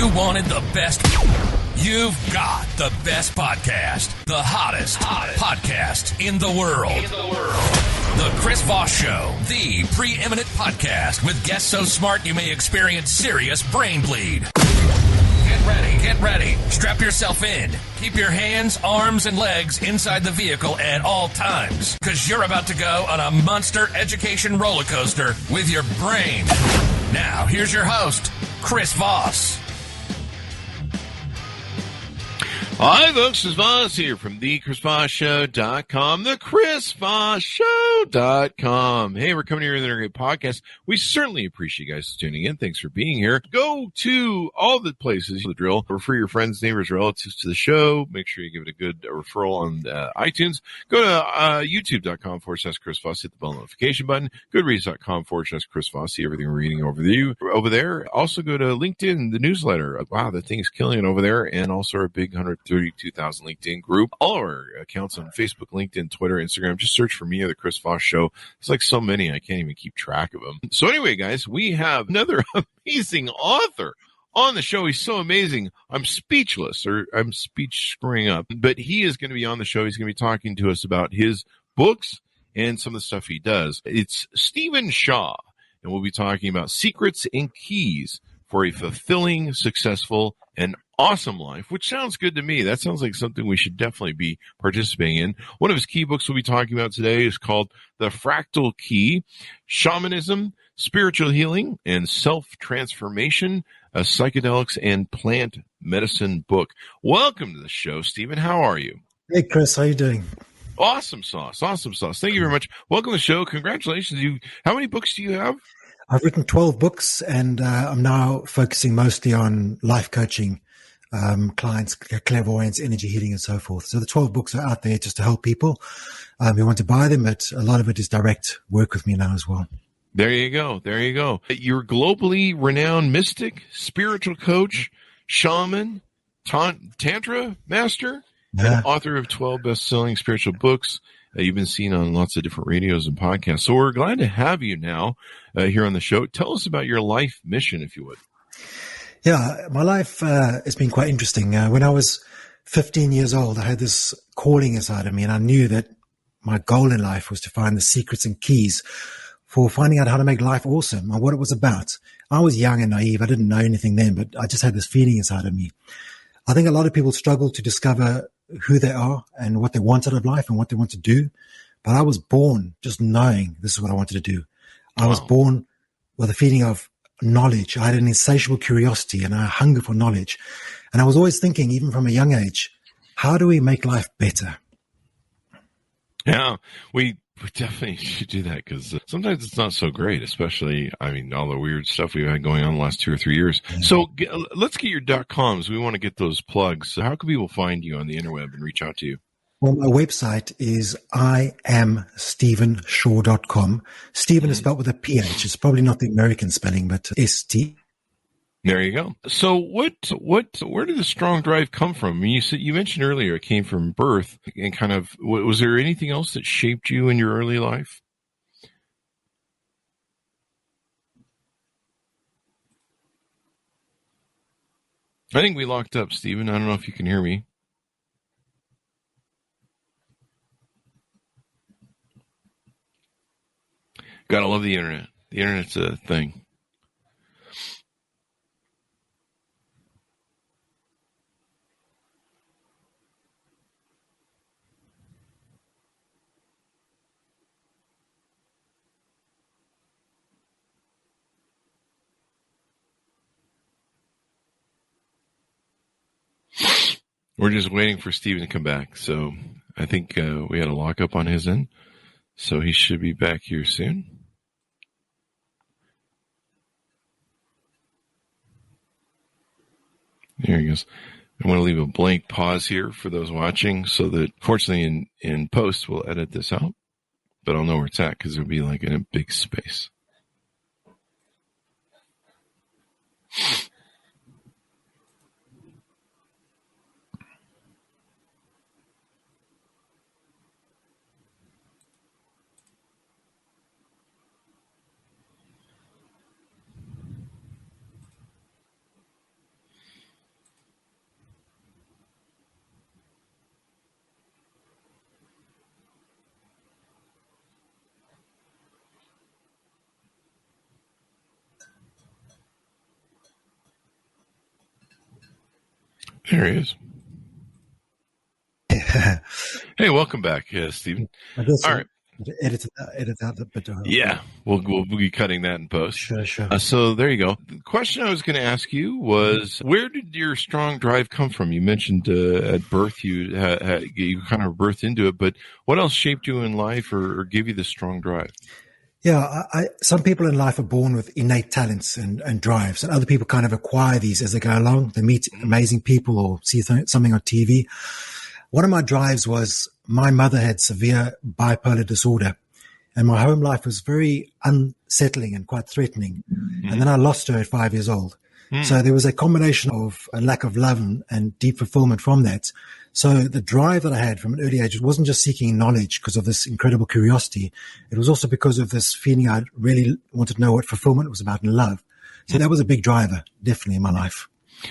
You wanted the best. You've got the best podcast, the hottest podcast in the world. The Chris Voss Show, the preeminent podcast with guests so smart you may experience serious brain bleed. Get ready. Strap yourself in. Keep your hands, arms, and legs inside the vehicle at all times, because you're about to go on a monster education roller coaster with your brain. Now, here's your host, Chris Voss. Hi, folks. It's Voss here from thechrisvossshow.com, thechrisvossshow.com. Hey, we're coming here with another great podcast. We certainly appreciate you guys tuning in. Thanks for being here. Go to all the places, the drill. Refer your friends, neighbors, relatives to the show. Make sure you give it a good referral on iTunes. Go to youtube.com/Chris Voss. Hit the bell notification button. Goodreads.com/Chris Voss. See everything we're reading over there. Also go to LinkedIn, the newsletter. Wow, that thing is killing it over there. And also our big 132,000 LinkedIn group. All our accounts on Facebook, LinkedIn, Twitter, Instagram. Just search for me or the Chris Voss Show. It's like so many, I can't even keep track of them. So anyway, guys, we have another amazing author on the show. He's so amazing. I'm speechless, or I'm speech screwing up. But he is going to be on the show. He's going to be talking to us about his books and some of the stuff he does. It's Stephen Shaw, and we'll be talking about secrets and keys for a fulfilling, successful, and awesome life, which sounds good to me. That sounds like something we should definitely be participating in. One of his key books we'll be talking about today is called The Fractal Key, Shamanism, Spiritual Healing, and Self-Transformation, a Psychedelics and Plant Medicine book. Welcome to the show, Stephen. How are you? Hey, Chris. How you doing? Awesome sauce. Awesome sauce. Thank you very much. Welcome to the show. Congratulations. How many books do you have? I've written 12 books, and I'm now focusing mostly on life coaching, clients, clairvoyance, energy healing, and so forth. So the 12 books are out there just to help people who want to buy them, but a lot of it is direct work with me now as well. There you go. There you go. You're globally renowned mystic, spiritual coach, shaman, Tantra Master, and author of 12 best-selling spiritual books. You've been seen on lots of different radios and podcasts. So we're glad to have you now here on the show. Tell us about your life mission, if you would. Yeah, my life has been quite interesting. When I was 15 years old, I had this calling inside of me, and I knew that my goal in life was to find the secrets and keys for finding out how to make life awesome and what it was about. I was young and naive. I didn't know anything then, but I just had this feeling inside of me. I think a lot of people struggle to discover who they are and what they want out of life and what they want to do. But I was born just knowing this is what I wanted to do. I was born with a feeling of knowledge. I had an insatiable curiosity and a hunger for knowledge. And I was always thinking, even from a young age, how do we make life better? Yeah, we definitely should do that, because sometimes it's not so great, especially, all the weird stuff we've had going on the last 2 or 3 years. Yeah. So let's get your .coms. We want to get those plugs. So how can people find you on the interweb and reach out to you? Well, my website is iamstephenshaw.com. Stephen is spelled with a PH. It's probably not the American spelling, but ST. There you go. So where did the strong drive come from? You mentioned earlier it came from birth, and kind of, was there anything else that shaped you in your early life? I think we locked up, Stephen. I don't know if you can hear me. Gotta love the internet. The internet's a thing. We're just waiting for Stephen to come back. So I think we had a lockup on his end. So he should be back here soon. There he goes. I want to leave a blank pause here for those watching, so that, fortunately, in post, we'll edit this out. But I'll know where it's at, because it'll be like in a big space. There he is. Hey, welcome back, Stephen. I guess All right. Edit out the bit. Yeah, we'll be cutting that in post. Sure. So there you go. The question I was going to ask you was, where did your strong drive come from? You mentioned at birth you kind of birthed into it, but what else shaped you in life or gave you the strong drive? Yeah, some people in life are born with innate talents and drives, and other people kind of acquire these as they go along. They meet amazing people or see something on TV. One of my drives was my mother had severe bipolar disorder, and my home life was very unsettling and quite threatening. Mm-hmm. And then I lost her at 5 years old. Mm. So there was a combination of a lack of love and deep fulfillment from that. So the drive that I had from an early age, it wasn't just seeking knowledge because of this incredible curiosity. It was also because of this feeling I really wanted to know what fulfillment was about and love. So that was a big driver, definitely, in my life.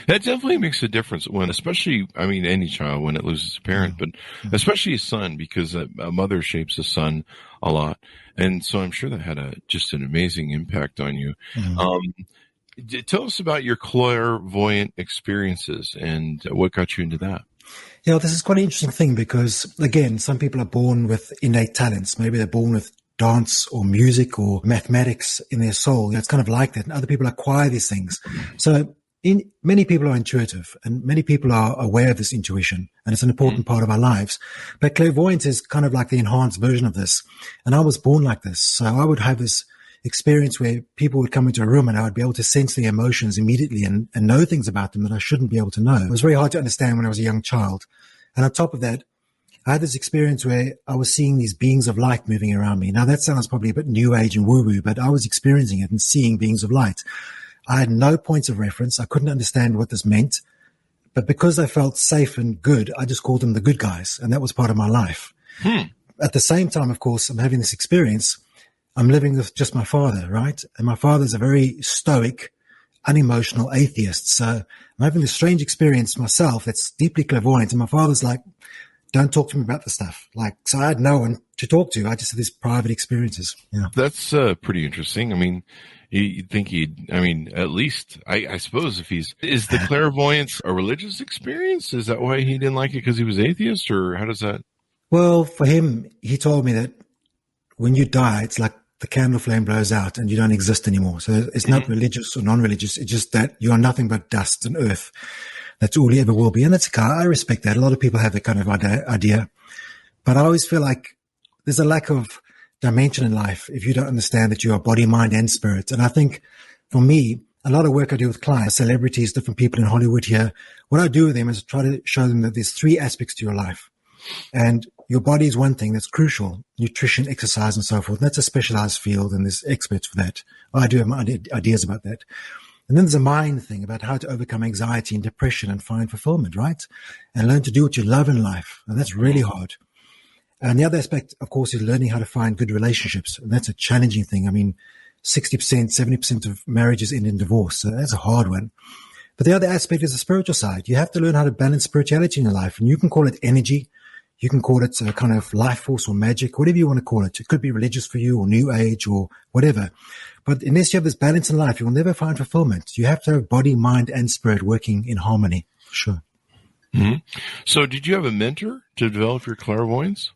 That definitely makes a difference when, especially, I mean, any child when it loses a parent, but especially a son, because a mother shapes a son a lot. And so I'm sure that had just an amazing impact on you. Mm-hmm. Tell us about your clairvoyant experiences and what got you into that. Yeah, this is quite an interesting thing because, again, some people are born with innate talents. Maybe they're born with dance or music or mathematics in their soul. It's kind of like that. And other people acquire these things. So many people are intuitive and many people are aware of this intuition, and it's an important part of our lives. But clairvoyance is kind of like the enhanced version of this. And I was born like this. So I would have this experience where people would come into a room and I would be able to sense their emotions immediately and know things about them that I shouldn't be able to know. It was very hard to understand when I was a young child. And on top of that, I had this experience where I was seeing these beings of light moving around me. Now that sounds probably a bit new age and woo-woo, but I was experiencing it and seeing beings of light. I had no points of reference. I couldn't understand what this meant. But because I felt safe and good, I just called them the good guys. And that was part of my life. At the same time, of course, I'm having this experience. I'm living with just my father, right? And my father's a very stoic, unemotional atheist. So I'm having this strange experience myself that's deeply clairvoyant. And my father's like, don't talk to me about the stuff. Like, so I had no one to talk to. I just had these private experiences. Yeah. That's pretty interesting. I mean, you'd think at least, I suppose is the clairvoyance a religious experience? Is that why he didn't like it because he was atheist, or how does that? Well, for him, he told me that when you die, it's like the candle flame blows out and you don't exist anymore. So it's not religious or non-religious. It's just that you are nothing but dust and earth. That's all you ever will be. And that's okay. I respect that. A lot of people have that kind of idea. But I always feel like there's a lack of dimension in life if you don't understand that you are body, mind, and spirit. And I think for me, a lot of work I do with clients, celebrities, different people in Hollywood here, what I do with them is try to show them that there's three aspects to your life. And your body is one thing that's crucial, nutrition, exercise, and so forth. That's a specialized field, and there's experts for that. I do have my ideas about that. And then there's a mind thing about how to overcome anxiety and depression and find fulfillment, right? And learn to do what you love in life. And that's really hard. And the other aspect, of course, is learning how to find good relationships. And that's a challenging thing. I mean, 60%, 70% of marriages end in divorce. So that's a hard one. But the other aspect is the spiritual side. You have to learn how to balance spirituality in your life. And you can call it energy. You can call it a kind of life force or magic, whatever you want to call it. It could be religious for you or new age or whatever. But unless you have this balance in life, you will never find fulfillment. You have to have body, mind, and spirit working in harmony. Sure. Mm-hmm. So did you have a mentor to develop your clairvoyance?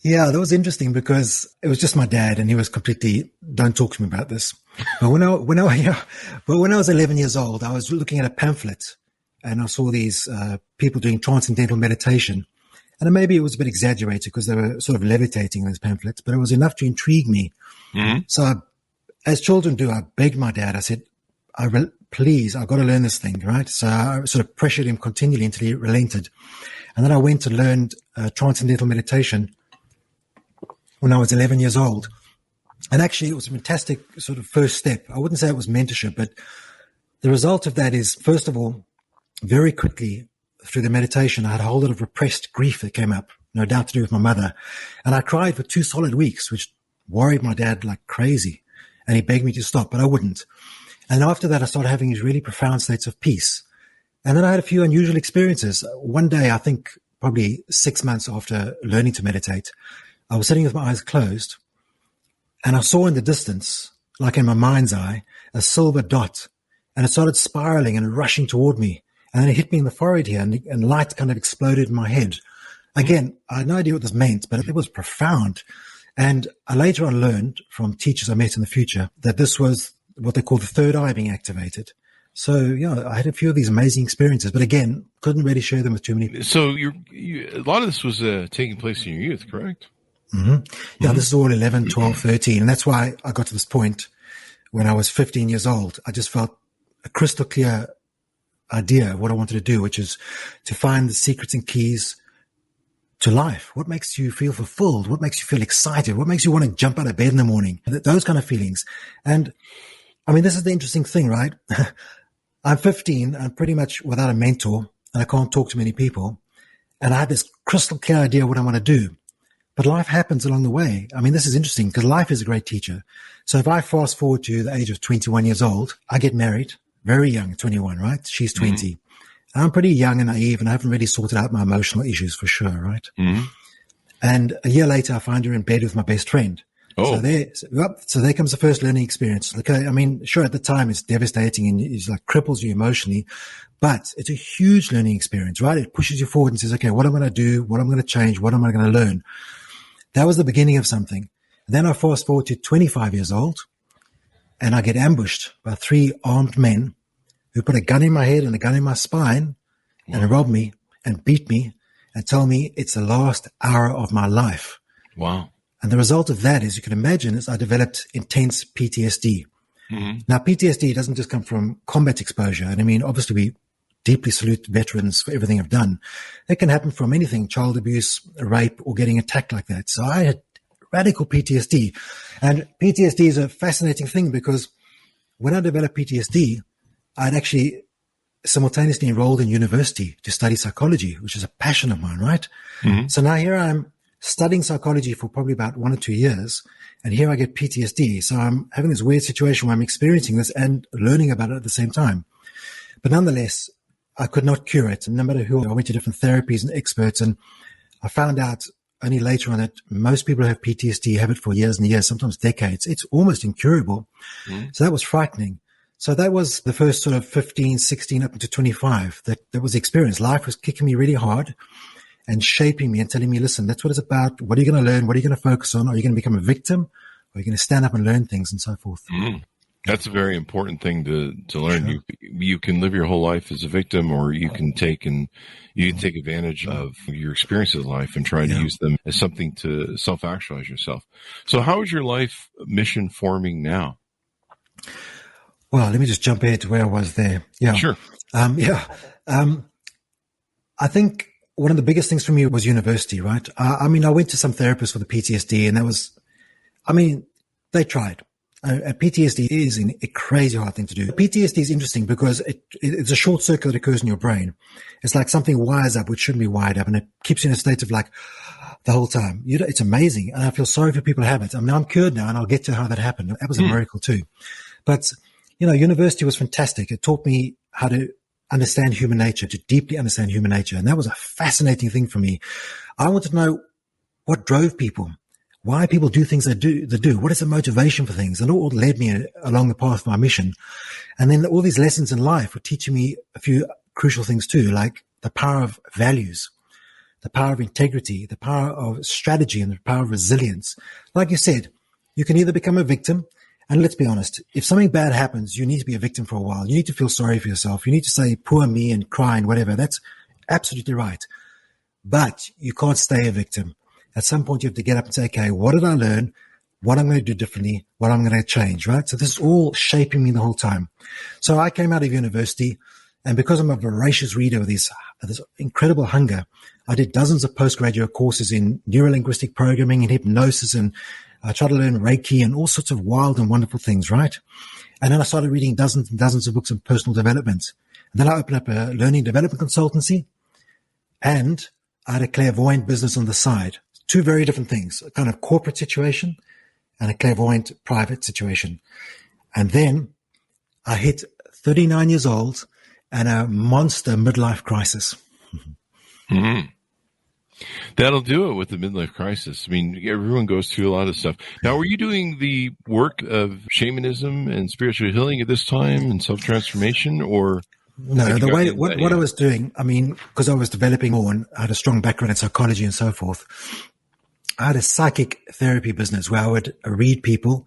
Yeah, that was interesting because it was just my dad, and he was completely, don't talk to me about this. But when I was 11 years old, I was looking at a pamphlet and I saw these people doing transcendental meditation. And maybe it was a bit exaggerated because they were sort of levitating in those pamphlets, but it was enough to intrigue me. Mm-hmm. So as children do, I begged my dad. I said, please, I've got to learn this thing, right? So I sort of pressured him continually until he relented. And then I went and learned transcendental meditation when I was 11 years old. And actually, it was a fantastic sort of first step. I wouldn't say it was mentorship, but the result of that is, first of all, very quickly, through the meditation, I had a whole lot of repressed grief that came up, no doubt to do with my mother. And I cried for 2 solid weeks, which worried my dad like crazy. And he begged me to stop, but I wouldn't. And after that, I started having these really profound states of peace. And then I had a few unusual experiences. One day, I think probably 6 months after learning to meditate, I was sitting with my eyes closed, and I saw in the distance, like in my mind's eye, a silver dot. And it started spiraling and rushing toward me. And then it hit me in the forehead here, and light kind of exploded in my head. Again, I had no idea what this meant, but it was profound. And I later on learned from teachers I met in the future that this was what they call the third eye being activated. So, yeah, I had a few of these amazing experiences, but again, couldn't really share them with too many people. So a lot of this was taking place in your youth, correct? Mm-hmm. Yeah, this is all 11, 12, 13. And that's why I got to this point when I was 15 years old. I just felt a crystal clear idea of what I wanted to do, which is to find the secrets and keys to life. What makes you feel fulfilled? What makes you feel excited? What makes you want to jump out of bed in the morning? Those kind of feelings. And I mean, this is the interesting thing, right? I'm 15. I'm pretty much without a mentor, and I can't talk to many people. And I had this crystal clear idea of what I want to do. But life happens along the way. I mean, this is interesting because life is a great teacher. So if I fast forward to the age of 21 years old, I get married, very young, 21, right? She's 20. Mm-hmm. I'm pretty young and naive, and I haven't really sorted out my emotional issues for sure, right? Mm-hmm. And a year later, I find her in bed with my best friend. Oh. So there comes the first learning experience. Okay, I mean, sure, at the time it's devastating and it's like cripples you emotionally, but it's a huge learning experience, right? It pushes you forward and says, okay, what am I going to do? What am I going to change? What am I going to learn? That was the beginning of something. And then I fast forward to 25 years old, and I get ambushed by 3 armed men who put a gun in my head and a gun in my spine and rob me and beat me and tell me it's the last hour of my life. Wow. And the result of that, as you can imagine, is I developed intense PTSD. Mm-hmm. Now, PTSD doesn't just come from combat exposure. And I mean, obviously, we deeply salute veterans for everything they've done. It can happen from anything, child abuse, rape, or getting attacked like that. So I had radical PTSD. And PTSD is a fascinating thing because when I developed PTSD, I'd actually simultaneously enrolled in university to study psychology, which is a passion of mine, right? Mm-hmm. So now here I am studying psychology for probably about 1 or 2 years, and here I get PTSD. So I'm having this weird situation where I'm experiencing this and learning about it at the same time. But nonetheless, I could not cure it. And no matter who, I went to different therapies and experts, and I found out only later on that most people who have PTSD have it for years and years, sometimes decades. It's almost incurable. Mm-hmm. So that was frightening. So that was the first sort of 15, 16 up into 25. That was the experience. Life was kicking me really hard and shaping me and telling me, listen, that's what it's about. What are you going to learn? What are you going to focus on? Are you going to become a victim? Or are you going to stand up and learn things and so forth? Mm. That's a very important thing to learn. Sure. You can live your whole life as a victim, or you can take advantage of your experiences in life and try to use them as something to self-actualize yourself. So how is your life mission forming now? Well, let me just jump ahead to where I was there. Yeah. Sure. I think one of the biggest things for me was university, right? I mean, I went to some therapists for the PTSD, and they tried. PTSD is a crazy hard thing to do. PTSD is interesting because it's a short circuit that occurs in your brain. It's like something wires up which shouldn't be wired up, and it keeps you in a state of like the whole time. It's amazing, and I feel sorry for people who have it. I mean, I'm cured now, and I'll get to how that happened. That was a miracle too. But university was fantastic. It taught me how to understand human nature, to deeply understand human nature. And that was a fascinating thing for me. I wanted to know what drove people, why people do things they do. What is the motivation for things? And all led me along the path of my mission. And then all these lessons in life were teaching me a few crucial things too, like the power of values, the power of integrity, the power of strategy, and the power of resilience. Like you said, you can either become a victim. And let's be honest, if something bad happens, you need to be a victim for a while. You need to feel sorry for yourself. You need to say, poor me, and cry and whatever. That's absolutely right. But you can't stay a victim. At some point, you have to get up and say, okay, what did I learn? What I'm going to do differently? What I'm going to change, right? So this is all shaping me the whole time. So I came out of university, and because I'm a voracious reader with this incredible hunger, I did dozens of postgraduate courses in neurolinguistic programming and hypnosis, and I tried to learn Reiki and all sorts of wild and wonderful things, right? And then I started reading dozens and dozens of books on personal development. And then I opened up a learning development consultancy, and I had a clairvoyant business on the side. 2 very different things, a kind of corporate situation and a clairvoyant private situation. And then I hit 39 years old and a monster midlife crisis. Mm-hmm. That'll do it with the midlife crisis. I mean, everyone goes through a lot of stuff. Now, were you doing the work of shamanism and spiritual healing at this time and self-transformation, or? No, the way, what I was doing, I mean, because I was developing more and I had a strong background in psychology and so forth, I had a psychic therapy business where I would read people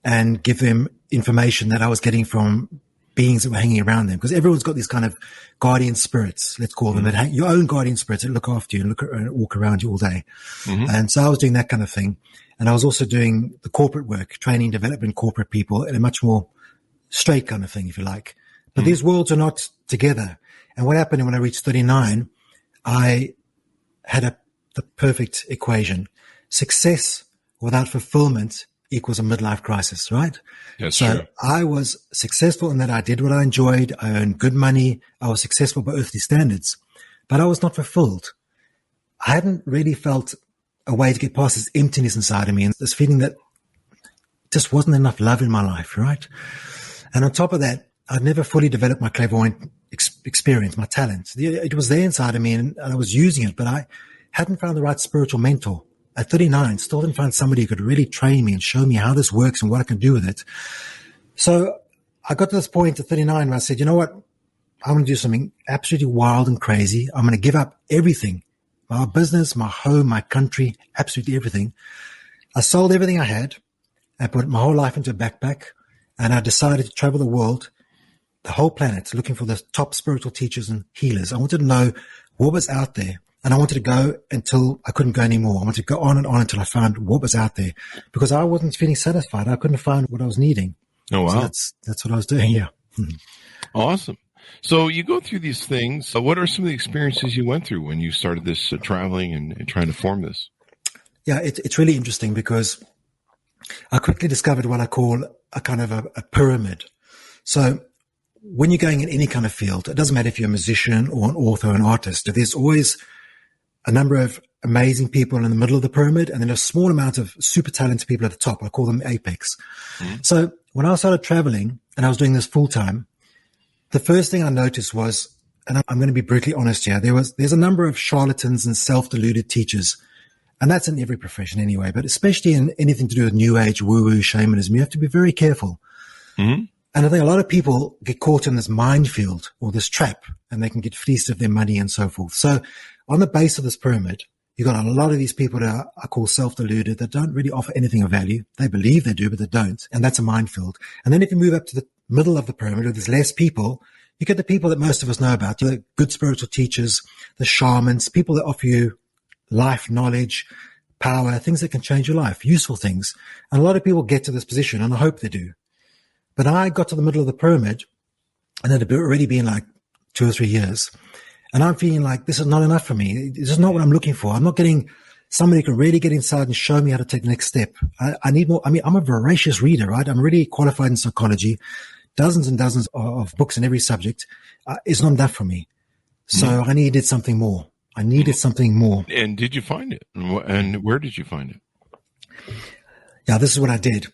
and give them information that I was getting from beings that were hanging around them. Because everyone's got these kind of guardian spirits, let's call them, that your own guardian spirits that look after you and walk around you all day. And so I was doing that kind of thing. And I was also doing the corporate work, training, developing corporate people in a much more straight kind of thing, if you like. But these worlds are not together. And what happened when I reached 39, I had the perfect equation. Success without fulfillment equals a midlife crisis, right? That's so true. I was successful in that I did what I enjoyed. I earned good money. I was successful by earthly standards, but I was not fulfilled. I hadn't really felt a way to get past this emptiness inside of me and this feeling that just wasn't enough love in my life, right? And on top of that, I'd never fully developed my clairvoyant experience, my talent. It was there inside of me and I was using it, but I hadn't found the right spiritual mentor. At 39, still didn't find somebody who could really train me and show me how this works and what I can do with it. So I got to this point at 39 where I said, you know what? I'm going to do something absolutely wild and crazy. I'm going to give up everything, my business, my home, my country, absolutely everything. I sold everything I had and put my whole life into a backpack. And I decided to travel the world, the whole planet, looking for the top spiritual teachers and healers. I wanted to know what was out there. And I wanted to go until I couldn't go anymore. I wanted to go on and on until I found what was out there because I wasn't feeling satisfied. I couldn't find what I was needing. Oh, wow. So that's what I was doing. Yeah. Awesome. So you go through these things. So what are some of the experiences you went through when you started this traveling and trying to form this? Yeah, it's really interesting because I quickly discovered what I call a kind of a pyramid. So when you're going in any kind of field, it doesn't matter if you're a musician or an author or an artist, there's always a number of amazing people in the middle of the pyramid and then a small amount of super talented people at the top. I call them apex. So when I started traveling and I was doing this full time, the first thing I noticed was, and I'm going to be brutally honest here, there's a number of charlatans and self-deluded teachers. And that's in every profession anyway, but especially in anything to do with new age, woo-woo, shamanism, you have to be very careful. And I think a lot of people get caught in this minefield or this trap and they can get fleeced of their money and so forth. So on the base of this pyramid, you've got a lot of these people that are called self-deluded that don't really offer anything of value. They believe they do, but they don't. And that's a minefield. And then if you move up to the middle of the pyramid where there's less people, you get the people that most of us know about, the good spiritual teachers, the shamans, people that offer you life knowledge, power, things that can change your life, useful things. And a lot of people get to this position, and I hope they do. But I got to the middle of the pyramid, and it had already been like 2 or 3 years. And I'm feeling like this is not enough for me. This is not what I'm looking for. I'm not getting somebody who can really get inside and show me how to take the next step. I need more. I mean, I'm a voracious reader, right? I'm really qualified in psychology, dozens and dozens of books in every subject. It's not enough for me. So I needed something more. I needed something more. And did you find it? And where did you find it? Yeah, this is what I did.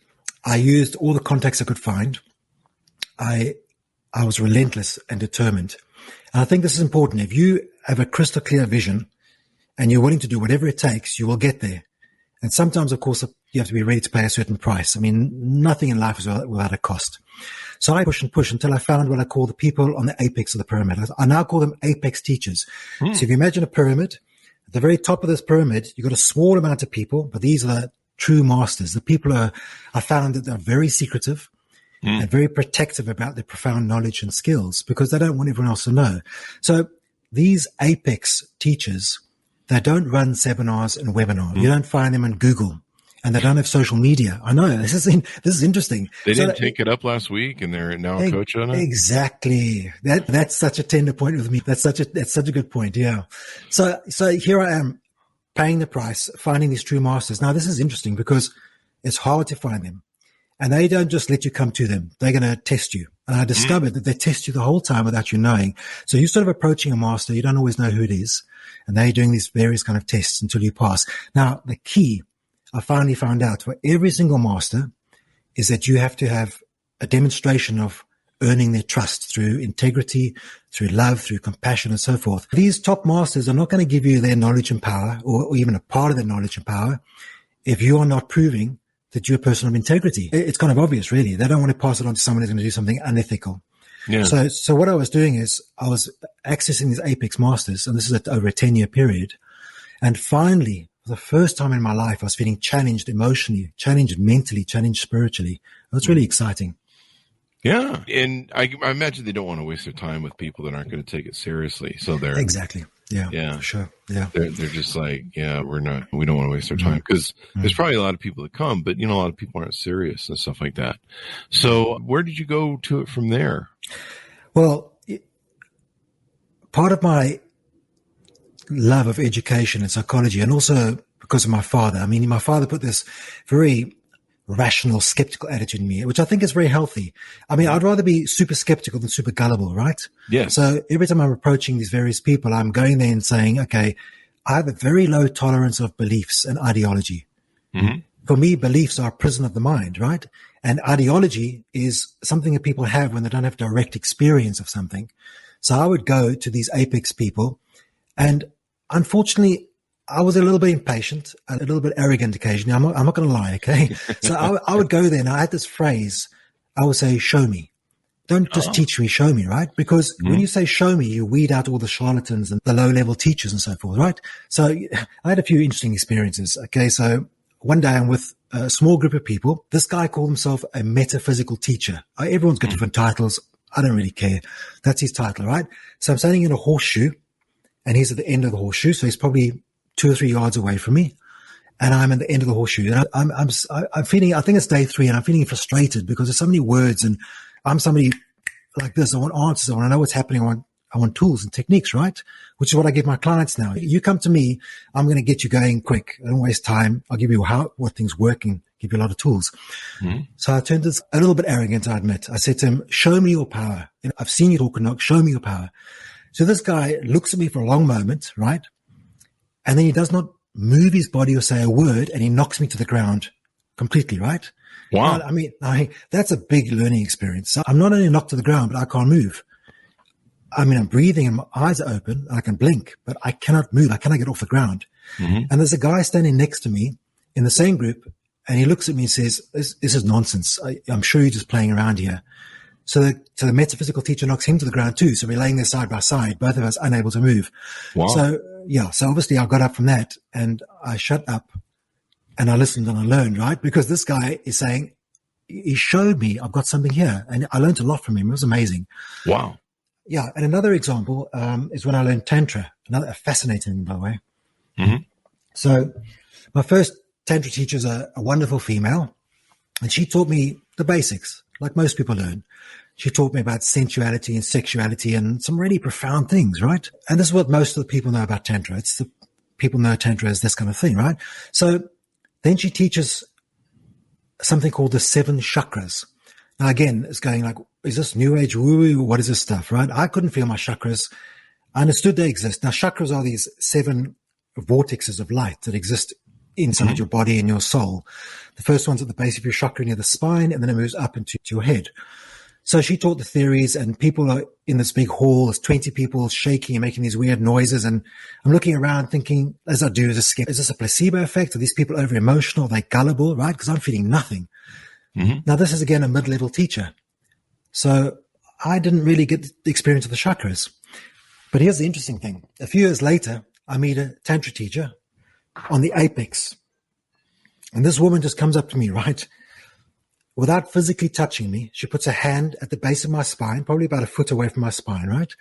I used all the contacts I could find. I was relentless and determined. And I think this is important. If you have a crystal clear vision and you're willing to do whatever it takes, you will get there. And sometimes, of course, you have to be ready to pay a certain price. I mean, nothing in life is without a cost. So I push and push until I found what I call the people on the apex of the pyramid. I now call them apex teachers. So if you imagine a pyramid, at the very top of this pyramid, you've got a small amount of people, but these are the true masters. The people I found that they're very secretive and very protective about their profound knowledge and skills because they don't want everyone else to know. So these apex teachers, they don't run seminars and webinars. You don't find them on Google. And they don't have social media. I know this is interesting. They didn't take it up last week, and they're now a coach on it. Exactly. That's such a tender point with me. That's such a good point. Yeah. So here I am, paying the price, finding these true masters. Now this is interesting because it's hard to find them, and they don't just let you come to them. They're going to test you. And I discovered that they test you the whole time without you knowing. So you're sort of approaching a master. You don't always know who it is, and they're doing these various kind of tests until you pass. Now the key, I finally found out for every single master is that you have to have a demonstration of earning their trust through integrity, through love, through compassion, and so forth. These top masters are not going to give you their knowledge and power, or even a part of their knowledge and power, if you are not proving that you're a person of integrity. It's kind of obvious, really. They don't want to pass it on to someone who's going to do something unethical. Yeah. So what I was doing is I was accessing these apex masters, and this is over a 10-year period. And finally, for the first time in my life, I was feeling challenged emotionally, challenged mentally, challenged spiritually. It was really exciting. Yeah. And I imagine they don't want to waste their time with people that aren't going to take it seriously. So they're Exactly. Yeah. For sure. Yeah. They're just like, we don't want to waste our time, because there's probably a lot of people that come, but a lot of people aren't serious and stuff like that. So where did you go to it from there? Well, part of my love of education and psychology, and also because of my father, my father put this very rational, skeptical attitude in me, which I think is very healthy. I'd rather be super skeptical than super gullible, right? Yes. So every time I'm approaching these various people, I'm going there and saying, okay, I have a very low tolerance of beliefs and ideology. Mm-hmm. For me, beliefs are a prison of the mind, right? And ideology is something that people have when they don't have direct experience of something. So I would go to these apex people, and unfortunately, I was a little bit impatient, a little bit arrogant occasionally. I'm not going to lie, okay? So I would go there, and I had this phrase. I would say, show me. Don't just teach me, show me, right? Because when you say show me, you weed out all the charlatans and the low-level teachers and so forth, right? So I had a few interesting experiences, okay? So one day I'm with a small group of people. This guy called himself a metaphysical teacher. Everyone's got different titles. I don't really care. That's his title, right? So I'm standing in a horseshoe, and he's at the end of the horseshoe. So he's probably 2 or 3 yards away from me, and I'm at the end of the horseshoe. And I'm feeling, I think it's day 3, and I'm feeling frustrated because there's so many words, and I'm somebody like this. I want answers. I want to know what's happening. I want tools and techniques, right? Which is what I give my clients now. You come to me, I'm going to get you going quick. I don't waste time. I'll give you what things work and give you a lot of tools. Mm-hmm. So I turned this a little bit arrogant, I admit. I said to him, show me your power. I've seen you talk and knock. Show me your power. So this guy looks at me for a long moment, right? And then he does not move his body or say a word, and he knocks me to the ground completely, right? Wow. That's a big learning experience. So I'm not only knocked to the ground, but I can't move. I'm breathing and my eyes are open and I can blink, but I cannot move. I cannot get off the ground. Mm-hmm. And there's a guy standing next to me in the same group, and he looks at me and says, this is nonsense. I'm sure you're just playing around here. So the metaphysical teacher knocks him to the ground too. So we're laying there side by side, both of us unable to move. Wow. So obviously I got up from that, and I shut up and I listened and I learned, right? Because this guy is saying, he showed me I've got something here, and I learned a lot from him. It was amazing. Wow. Yeah. And another example is when I learned Tantra, another fascinating thing, by the way. Mm-hmm. So my first Tantra teacher is a wonderful female, and she taught me the basics, like most people learn. She taught me about sensuality and sexuality and some really profound things, right? And this is what most of the people know about Tantra. It's the people know Tantra as this kind of thing, right? So then she teaches something called the 7 chakras. Now, again, it's going like, is this new age woo-woo? What is this stuff, right? I couldn't feel my chakras. I understood they exist. Now, chakras are these 7 vortexes of light that exist inside your body and your soul. The first one's at the base of your chakra near the spine, and then it moves up into your head. So she taught the theories, and people are in this big hall. There's 20 people shaking and making these weird noises. And I'm looking around thinking, as I do, is this a placebo effect? Are these people over emotional? Are they gullible, right? Because I'm feeling nothing. Mm-hmm. Now, this is, again, a mid-level teacher. So I didn't really get the experience of the chakras. But here's the interesting thing. A few years later, I meet a Tantra teacher on the apex. And this woman just comes up to me, right? Without physically touching me, she puts her hand at the base of my spine, probably about a foot away from my spine, right?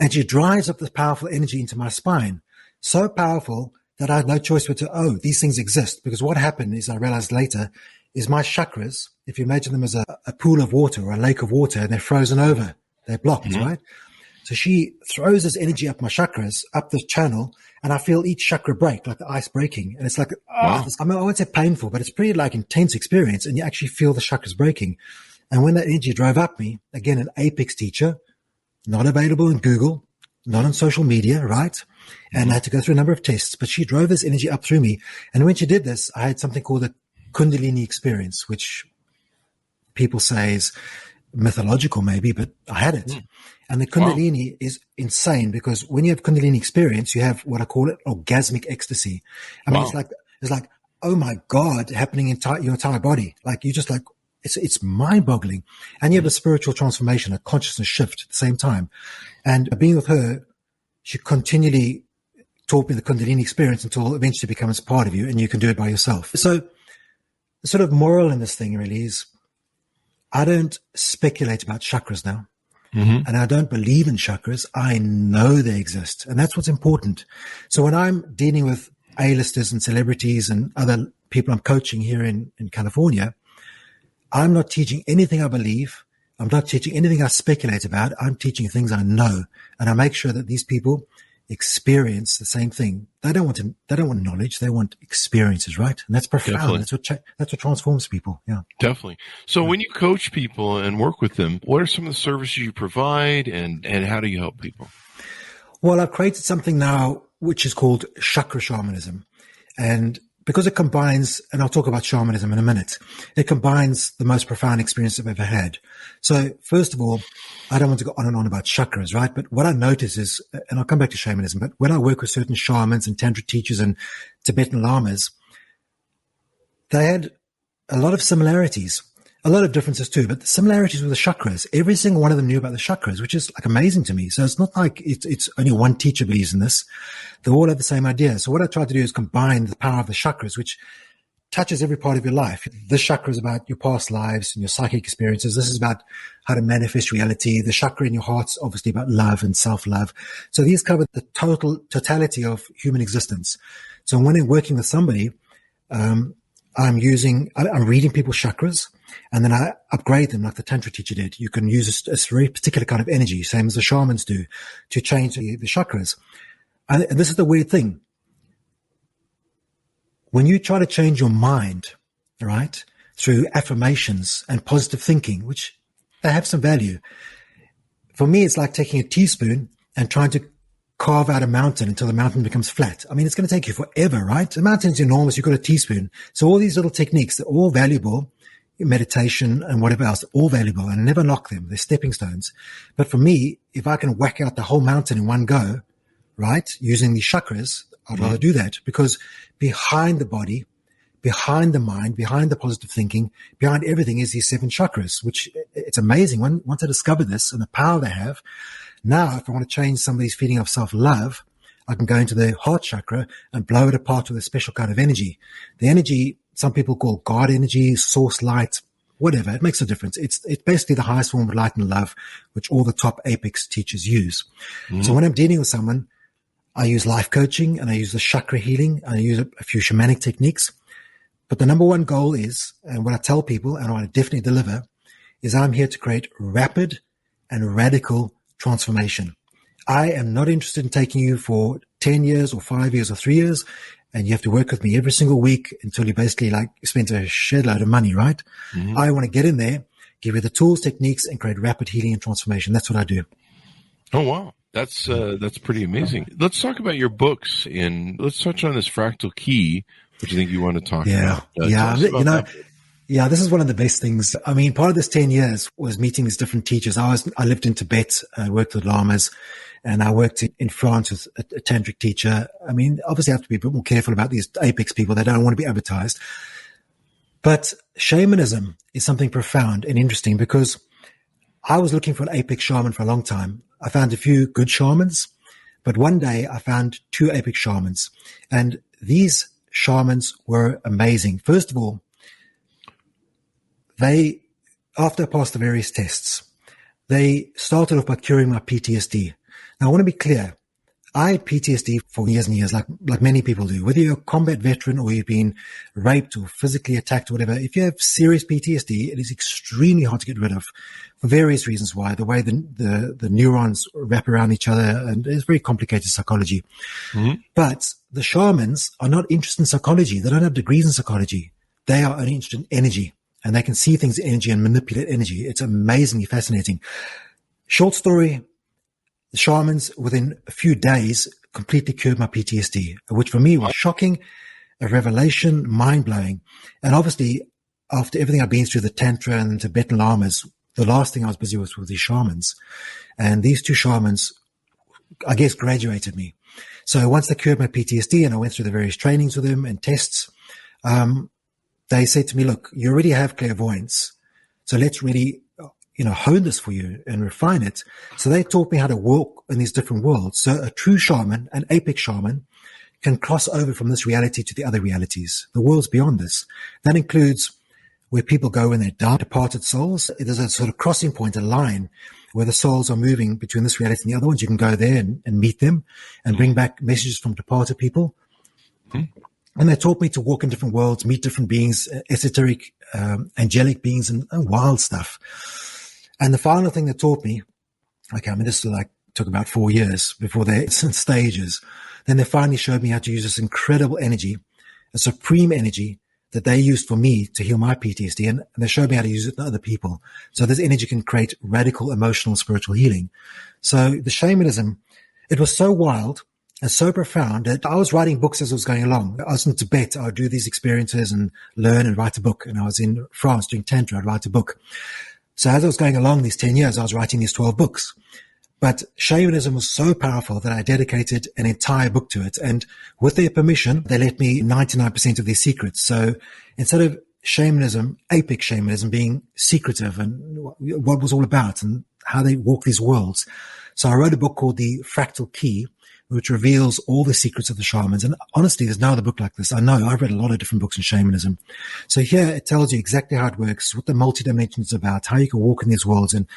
And she drives up this powerful energy into my spine. So powerful that I had no choice but to, these things exist. Because what happened is, I realized later, is my chakras, if you imagine them as a pool of water or a lake of water, and they're frozen over, they're blocked, right? So she throws this energy up my chakras, up the channel, and I feel each chakra break, like the ice breaking. And it's like, I won't say painful, but it's pretty like intense experience. And you actually feel the chakras breaking. And when that energy drove up me, again, an apex teacher, not available in Google, not on social media, right? And I had to go through a number of tests, but she drove this energy up through me. And when she did this, I had something called a Kundalini experience, which people say is mythological maybe, but I had it. And the Kundalini is insane, because when you have Kundalini experience, you have what I call it orgasmic ecstasy. I mean, it's like, oh my God, happening in your entire body. Like, you just like, It's mind-boggling. And you have a spiritual transformation, a consciousness shift at the same time. And being with her, she continually taught me the Kundalini experience until eventually it becomes part of you and you can do it by yourself. So the sort of moral in this thing really is I don't speculate about chakras now. Mm-hmm. And I don't believe in chakras. I know they exist. And that's what's important. So when I'm dealing with A-listers and celebrities and other people I'm coaching here in California, I'm not teaching anything I believe. I'm not teaching anything I speculate about. I'm teaching things I know. And I make sure that these people experience the same thing. They don't want knowledge. They want experiences, right? And that's profound. Definitely. That's what transforms people. Yeah. Definitely. So when you coach people and work with them, what are some of the services you provide and how do you help people? Well, I've created something now which is called Chakra Shamanism. And because it combines, and I'll talk about shamanism in a minute, it combines the most profound experience I've ever had. So first of all, I don't want to go on and on about chakras, right? But what I notice is, and I'll come back to shamanism, but when I work with certain shamans and tantra teachers and Tibetan lamas, they had a lot of similarities, a lot of differences too, but the similarities with the chakras, every single one of them knew about the chakras, which is like amazing to me. So it's not like it's only one teacher believes in this. They all have the same idea. So what I try to do is combine the power of the chakras, which touches every part of your life. This chakra is about your past lives and your psychic experiences. This is about how to manifest reality. The chakra in your heart's obviously about love and self-love. So these cover the totality of human existence. So when I'm working with somebody, I'm reading people's chakras, and then I upgrade them like the Tantra teacher did. You can use a very particular kind of energy, same as the shamans do, to change the chakras. And this is the weird thing. When you try to change your mind, right, through affirmations and positive thinking, which they have some value, for me, it's like taking a teaspoon and trying to carve out a mountain until the mountain becomes flat. I mean, it's going to take you forever, right? The mountain's enormous. You've got a teaspoon. So all these little techniques, they're all valuable. Meditation and whatever else, all valuable, and I never knock them. They're stepping stones. But for me, if I can whack out the whole mountain in one go, right, using these chakras, I'd rather do that, because behind the body, behind the mind, behind the positive thinking, behind everything is these 7 chakras, which it's amazing. Once I discovered this and the power they have, now if I want to change somebody's feeling of self-love, I can go into the heart chakra and blow it apart with a special kind of energy. The energy, some people call God energy, source light, whatever. It makes a difference. It's basically the highest form of light and love, which all the top apex teachers use. Mm-hmm. So when I'm dealing with someone, I use life coaching and I use the chakra healing and I use a few shamanic techniques. But the number one goal is, and what I tell people, and I definitely deliver, is I'm here to create rapid and radical transformation. I am not interested in taking you for 10 years or 5 years or 3 years, and you have to work with me every single week until you basically spend a shed load of money, right? Mm-hmm. I want to get in there, give you the tools, techniques, and create rapid healing and transformation. That's what I do. Oh, wow. That's pretty amazing. Let's talk about your books let's touch on this Fractal Key, which I think you want to talk about. Yeah, this is one of the best things. I mean, part of this 10 years was meeting these different teachers. I lived in Tibet, I worked with lamas, and I worked in France with a tantric teacher. I mean, obviously I have to be a bit more careful about these apex people. They don't want to be advertised. But shamanism is something profound and interesting, because I was looking for an apex shaman for a long time. I found a few good shamans, but one day I found 2 apex shamans, and these shamans were amazing. First of all, after I passed the various tests, they started off by curing my PTSD. Now, I want to be clear. I had PTSD for years and years, like many people do. Whether you're a combat veteran or you've been raped or physically attacked or whatever, if you have serious PTSD, it is extremely hard to get rid of for various reasons why. The way the neurons wrap around each other, and it's very complicated psychology. Mm-hmm. But the shamans are not interested in psychology. They don't have degrees in psychology. They are only interested in energy, and they can see things in energy and manipulate energy. It's amazingly fascinating. Short story. The shamans, within a few days, completely cured my PTSD, which for me was shocking, a revelation, mind-blowing. And obviously, after everything I've been through, the Tantra and the Tibetan lamas, the last thing I was busy with were these shamans. And these 2 shamans, I guess, graduated me. So once they cured my PTSD and I went through the various trainings with them and tests, they said to me, look, you already have clairvoyance. So let's really, hone this for you and refine it. So they taught me how to walk in these different worlds. So a true shaman, an apex shaman, can cross over from this reality to the other realities, the worlds beyond this. That includes where people go when they die, departed souls. There's a sort of crossing point, a line where the souls are moving between this reality and the other ones. You can go there and meet them and bring back messages from departed people. And they taught me to walk in different worlds, meet different beings, esoteric, angelic beings, and wild stuff. And the final thing they taught me, this took about 4 years before they stages. Then they finally showed me how to use this incredible energy, a supreme energy that they used for me to heal my PTSD. And they showed me how to use it to other people. So this energy can create radical emotional, spiritual healing. So the shamanism, it was so wild and so profound that I was writing books as I was going along. I was in Tibet. I would do these experiences and learn and write a book. And I was in France doing Tantra. I'd write a book. So as I was going along these 10 years, I was writing these 12 books. But shamanism was so powerful that I dedicated an entire book to it. And with their permission, they let me 99% of their secrets. So instead of shamanism, apex shamanism, being secretive and what it was all about and how they walk these worlds. So I wrote a book called The Fractal Key, which reveals all the secrets of the shamans. And honestly, there's no other book like this. I know I've read a lot of different books in shamanism. So here it tells you exactly how it works, what the multidimension is about, how you can walk in these worlds. And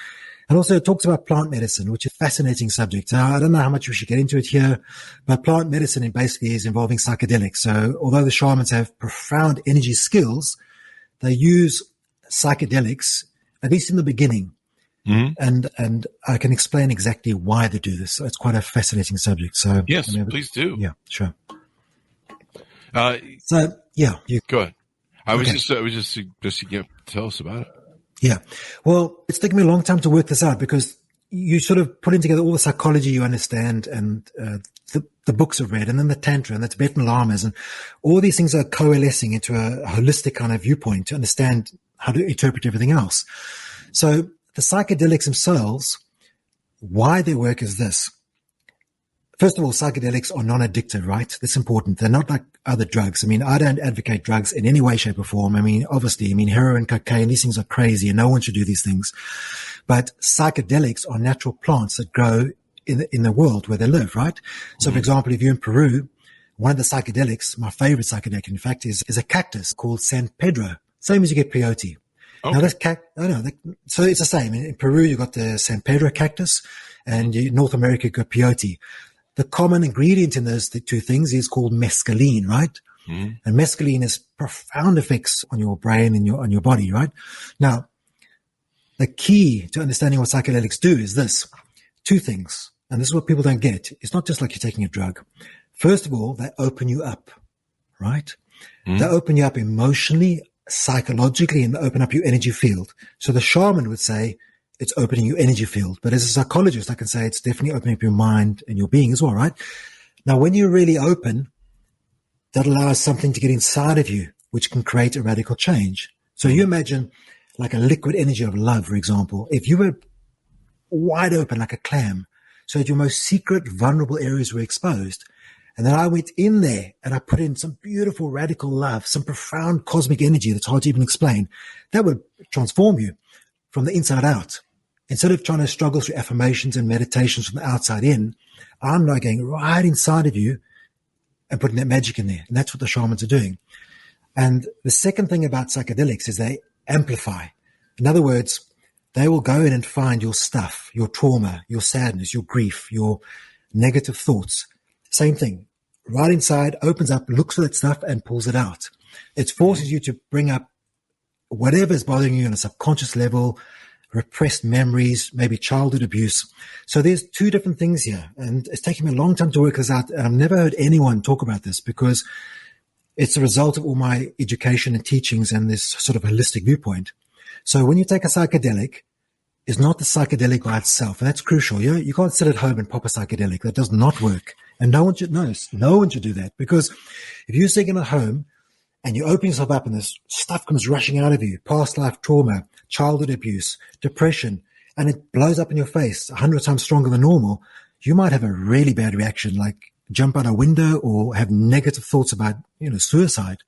also it talks about plant medicine, which is a fascinating subject. I don't know how much we should get into it here, but plant medicine basically is involving psychedelics. So although the shamans have profound energy skills, they use psychedelics, at least in the beginning. And I can explain exactly why they do this. So it's quite a fascinating subject. So yes, please do. Yeah, sure. You go ahead. I was just tell us about it. Yeah. Well, it's taken me a long time to work this out because you sort of putting together all the psychology you understand and the books I've read and then the Tantra and the Tibetan Lamas and all these things are coalescing into a holistic kind of viewpoint to understand how to interpret everything else. So the psychedelics themselves, why they work is this. First of all, psychedelics are non-addictive, right? That's important. They're not like other drugs. I mean, I don't advocate drugs in any way, shape, or form. I mean, obviously, heroin, cocaine, these things are crazy and no one should do these things. But psychedelics are natural plants that grow in the world where they live, right? So, for example, if you're in Peru, one of the psychedelics, my favorite psychedelic, in fact, is a cactus called San Pedro. Same as you get peyote. Okay. Now, so it's the same. In Peru, you got the San Pedro cactus, and in North America, you got peyote. The common ingredient in those two things is called mescaline, right? And mescaline has profound effects on your brain and on your body, right? Now, the key to understanding what psychedelics do is this. Two things, and this is what people don't get. It's not just like you're taking a drug. First of all, they open you up, right? They open you up emotionally, psychologically, and they open up your energy field. So the shaman would say it's opening your energy field. But as a psychologist, I can say it's definitely opening up your mind and your being as well, right? Now, when you're really open, that allows something to get inside of you, which can create a radical change. So you imagine like a liquid energy of love, for example. If you were wide open like a clam, so that your most secret, vulnerable areas were exposed, and then I went in there and I put in some beautiful, radical love, some profound cosmic energy that's hard to even explain, that would transform you from the inside out. Instead of trying to struggle through affirmations and meditations from the outside in, I'm now going right inside of you and putting that magic in there. And that's what the shamans are doing. And the second thing about psychedelics is they amplify. In other words, they will go in and find your stuff, your trauma, your sadness, your grief, your negative thoughts. Same thing. Right inside, opens up, looks for that stuff and pulls it out. It forces you to bring up whatever is bothering you on a subconscious level, repressed memories, maybe childhood abuse. So there's two different things here. And it's taken me a long time to work this out. And I've never heard anyone talk about this because it's a result of all my education and teachings and this sort of holistic viewpoint. So when you take a psychedelic, it's not the psychedelic by itself. And that's crucial. You can't sit at home and pop a psychedelic. That does not work. And no one should know. No one should do that. Because if you're sitting at home and you open yourself up and this stuff comes rushing out of you, past life trauma, childhood abuse, depression, and it blows up in your face 100 times stronger than normal, you might have a really bad reaction, like jump out a window or have negative thoughts about, suicide.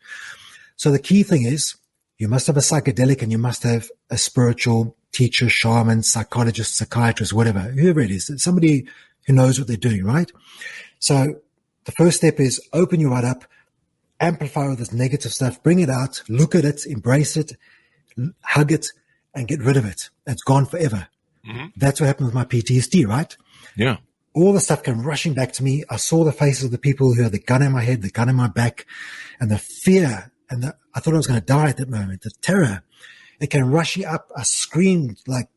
So the key thing is you must have a psychedelic, and you must have a spiritual teacher, shaman, psychologist, psychiatrist, whatever, whoever it is, somebody who knows what they're doing, right? So the first step is open your heart up, amplify all this negative stuff, bring it out, look at it, embrace it, hug it, and get rid of it. It's gone forever. Mm-hmm. That's what happened with my PTSD, right? Yeah. All the stuff came rushing back to me. I saw the faces of the people who had the gun in my head, the gun in my back, and the fear, and I thought I was going to die at that moment, the terror. It came rushing up. I screamed like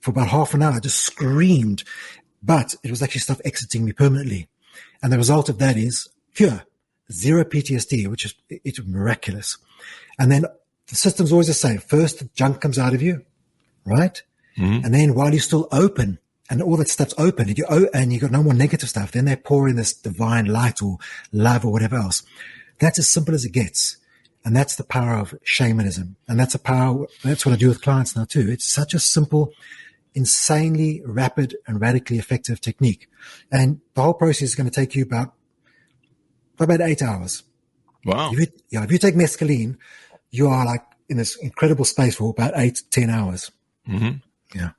for about half an hour. I just screamed, but it was actually stuff exiting me permanently. And the result of that is cure, zero PTSD, which is it's miraculous. And then the system's always the same. First, the junk comes out of you, right? Mm-hmm. And then while you're still open and all that stuff's open and you got no more negative stuff, then they pour in this divine light or love or whatever else. That's as simple as it gets. And that's the power of shamanism. And that's what I do with clients now too. It's such a simple, insanely rapid and radically effective technique. And the whole process is going to take you about 8 hours. Wow. If you take mescaline, you are like in this incredible space for about 8 to 10 hours. Mm-hmm. Yeah.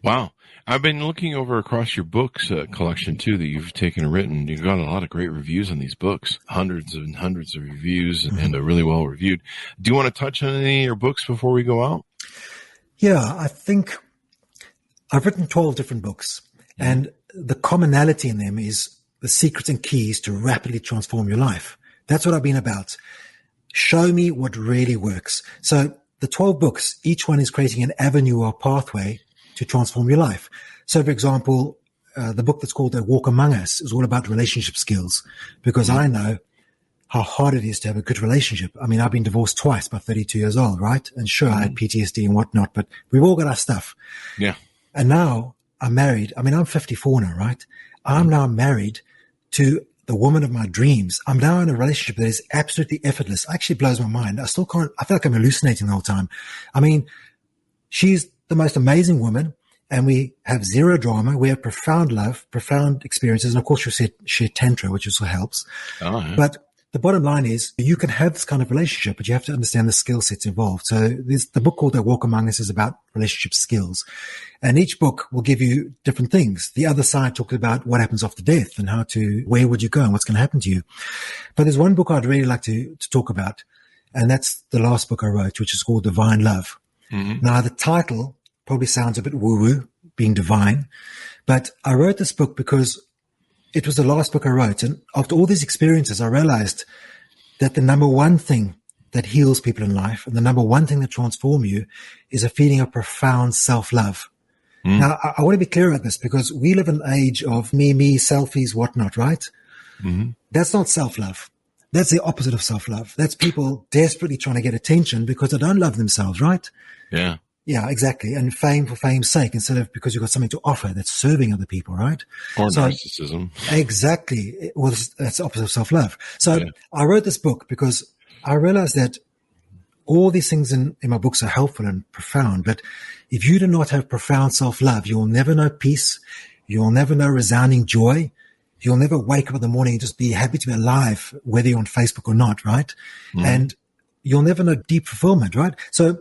Wow. I've been looking over across your books collection too that you've taken and written. You've got a lot of great reviews on these books, hundreds and hundreds of reviews, mm-hmm. and they're really well reviewed. Do you want to touch on any of your books before we go out? Yeah, I think I've written 12 different books, mm-hmm. and the commonality in them is the secrets and keys to rapidly transform your life. That's what I've been about. Show me what really works. So the 12 books, each one is creating an avenue or pathway to transform your life. So, for example, the book that's called A Walk Among Us is all about relationship skills, because I know how hard it is to have a good relationship. I mean, I've been divorced twice by 32 years old, right? And sure, I had PTSD and whatnot, but we've all got our stuff. Yeah. And now I'm married. I mean, I'm 54 now, right? I'm now married to the woman of my dreams. I'm now in a relationship that is absolutely effortless. Actually blows my mind. I feel like I'm hallucinating the whole time. I mean, she's the most amazing woman, and we have zero drama. We have profound love, profound experiences. And of course, you share Tantra, which also helps. Oh, yeah. But the bottom line is you can have this kind of relationship, but you have to understand the skill sets involved. So the book called A Walk Among Us is about relationship skills. And each book will give you different things. The other side talks about what happens after death and where would you go and what's going to happen to you. But there's one book I'd really like to talk about. And that's the last book I wrote, which is called Divine Love. Mm-hmm. Now, the title probably sounds a bit woo-woo, being divine, but I wrote this book because it was the last book I wrote. And after all these experiences, I realized that the number one thing that heals people in life and the number one thing that transforms you is a feeling of profound self-love. Mm. Now, I want to be clear about this because we live in an age of me, selfies, whatnot, right? Mm-hmm. That's not self-love. That's the opposite of self-love. That's people desperately trying to get attention because they don't love themselves, right? Yeah. Yeah, exactly. And fame for fame's sake instead of because you've got something to offer that's serving other people, right? Or narcissism. Exactly. Well, that's the opposite of self-love. So I wrote this book because I realized that all these things in my books are helpful and profound. But if you do not have profound self-love, you'll never know peace. You'll never know resounding joy. You'll never wake up in the morning and just be happy to be alive, whether you're on Facebook or not, right? Mm. And you'll never know deep fulfillment, right? So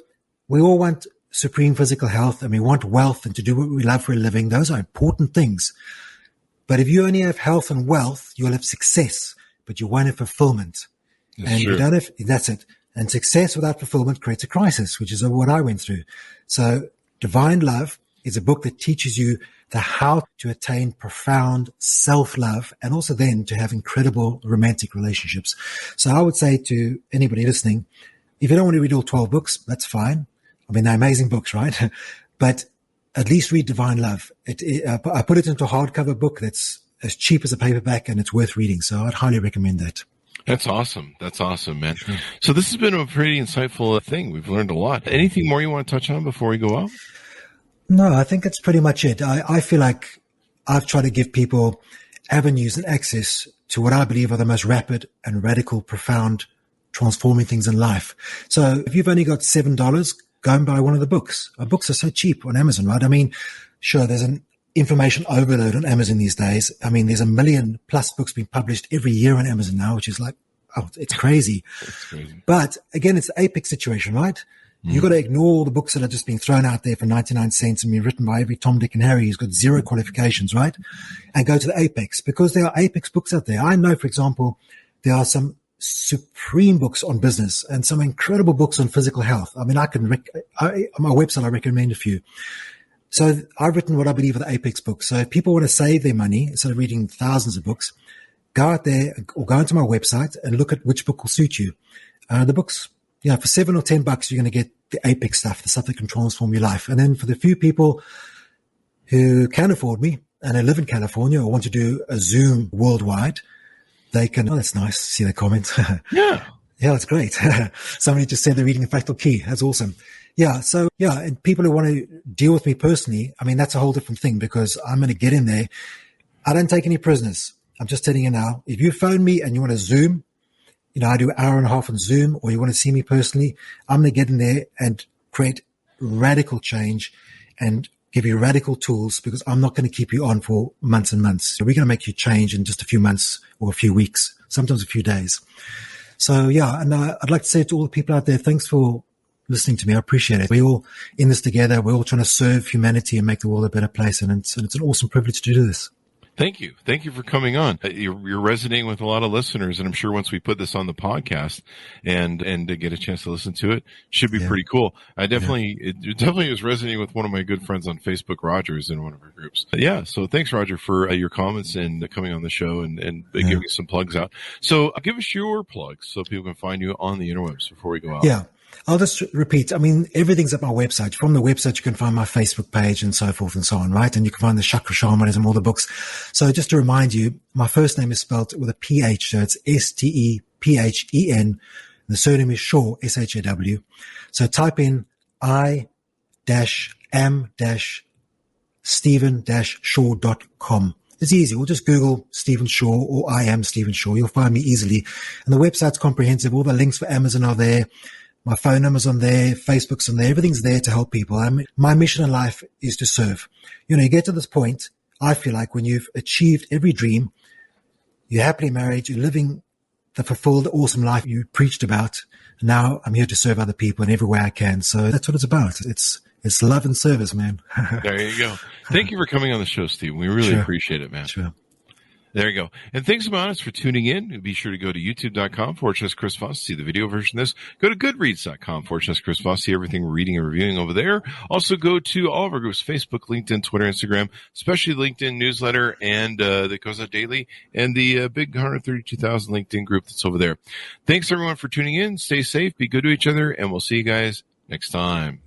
we all want supreme physical health and we want wealth and to do what we love for a living. Those are important things. But if you only have health and wealth, you'll have success, but you won't have fulfillment. And you don't have, that's it. And success without fulfillment creates a crisis, which is what I went through. So Divine Love is a book that teaches you how to attain profound self-love and also then to have incredible romantic relationships. So I would say to anybody listening, if you don't want to read all 12 books, that's fine. I mean, they're amazing books, right? But at least read Divine Love. I put it into a hardcover book that's as cheap as a paperback and it's worth reading. So I'd highly recommend that. That's awesome. That's awesome, man. Sure. So this has been a pretty insightful thing. We've learned a lot. Anything more you want to touch on before we go out? No, I think that's pretty much it. I feel like I've tried to give people avenues and access to what I believe are the most rapid and radical, profound, transforming things in life. So if you've only got $7, go and buy one of the books. Our books are so cheap on Amazon, right? I mean, sure, there's an information overload on Amazon these days. I mean, there's 1 million+ books being published every year on Amazon now, which is like it's crazy. That's crazy. But again, it's the apex situation, right? You've got to ignore all the books that are just being thrown out there for 99 cents and being written by every Tom, Dick, and Harry who's got zero qualifications, right? And go to the apex, because there are apex books out there. I know, for example, there are some supreme books on business and some incredible books on physical health. I mean, on my website, I recommend a few. So I've written what I believe are the apex books. So if people want to save their money instead of reading thousands of books, go out there or go onto my website and look at which book will suit you. The books, for $7 or $10, you're going to get the apex stuff, the stuff that can transform your life. And then for the few people who can afford me and they live in California or want to do a Zoom worldwide, they can, that's nice. See the comment. Yeah. Yeah, that's great. Somebody just said they're reading the Fractal Key. That's awesome. Yeah. So and people who want to deal with me personally, I mean, that's a whole different thing, because I'm going to get in there. I don't take any prisoners. I'm just telling you now, if you phone me and you want to Zoom, I do an hour and a half on Zoom, or you want to see me personally, I'm going to get in there and create radical change and give you radical tools, because I'm not going to keep you on for months and months. So we're going to make you change in just a few months or a few weeks, sometimes a few days. So and I'd like to say to all the people out there, thanks for listening to me. I appreciate it. We're all in this together. We're all trying to serve humanity and make the world a better place. And it's an awesome privilege to do this. Thank you. Thank you for coming on. You're resonating with a lot of listeners, and I'm sure once we put this on the podcast and to get a chance to listen to it, should be pretty cool. It definitely was resonating with one of my good friends on Facebook, Roger, is in one of our groups. So thanks, Roger, for your comments and coming on the show and giving some plugs out. So give us your plugs so people can find you on the interwebs before we go out. Yeah. I'll just repeat. I mean, everything's at my website. From the website, you can find my Facebook page and so forth and so on, right? And you can find the Chakra Shamanism, all the books. So just to remind you, my first name is spelled with a PH, so it's Stephen. The surname is Shaw, Shaw. So type in I-am-Stephen-Shaw.com. It's easy. We'll just Google Stephen Shaw or I am Stephen Shaw. You'll find me easily. And the website's comprehensive. All the links for Amazon are there. My phone number's on there, Facebook's on there, everything's there to help people. My mission in life is to serve. You get to this point, I feel like, when you've achieved every dream, you're happily married, you're living the fulfilled, awesome life you preached about. Now I'm here to serve other people in every way I can. So that's what it's about. It's love and service, man. There you go. Thank you for coming on the show, Steve. We really appreciate it, man. Sure. There you go. And thanks so much for tuning in. Be sure to go to youtube.com/Chris Voss, see the video version of this. Go to goodreads.com/Chris Voss, see everything we're reading and reviewing over there. Also go to all of our groups, Facebook, LinkedIn, Twitter, Instagram, especially LinkedIn newsletter and that goes out daily, and the big 132,000 LinkedIn group that's over there. Thanks everyone for tuning in. Stay safe, be good to each other, and we'll see you guys next time.